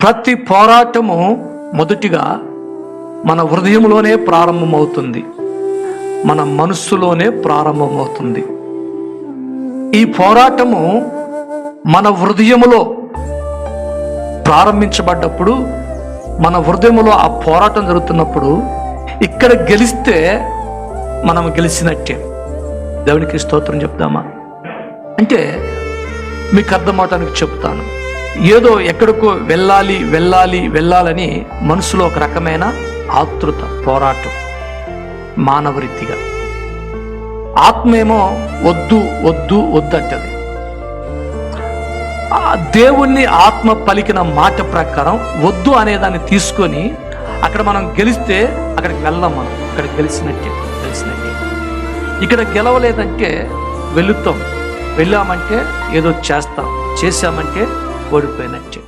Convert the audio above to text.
ప్రతి పోరాటము మొదటిగా మన హృదయంలోనే ప్రారంభమవుతుంది, మన మనస్సులోనే ప్రారంభమవుతుంది. ఈ పోరాటము మన హృదయములో ప్రారంభించబడ్డప్పుడు, మన హృదయములో ఆ పోరాటం జరుగుతున్నప్పుడు ఇక్కడ గెలిస్తే మనం గెలిచినట్టే. దేవునికి స్తోత్రం చెప్దామా? అంటే మీకు అర్థమవటానికి చెప్తాను. ఏదో ఎక్కడికో వెళ్ళాలి వెళ్ళాలి వెళ్ళాలని మనసులో ఒక రకమైన ఆతృత, పోరాటం మానవరీతిగా. ఆత్మేమో వద్దు వద్దు వద్దు అంటది. దేవుణ్ణి ఆత్మ పలికిన మాట ప్రకారం వద్దు అనేదాన్ని తీసుకొని అక్కడ మనం గెలిస్తే అక్కడికి వెళ్దాం. మనం అక్కడికి గెలిచినట్టే. ఇక్కడ గెలవలేదంటే వెళ్ళామంటే ఏదో చేస్తాం, చేశామంటే ఓడిపోయినట్టే.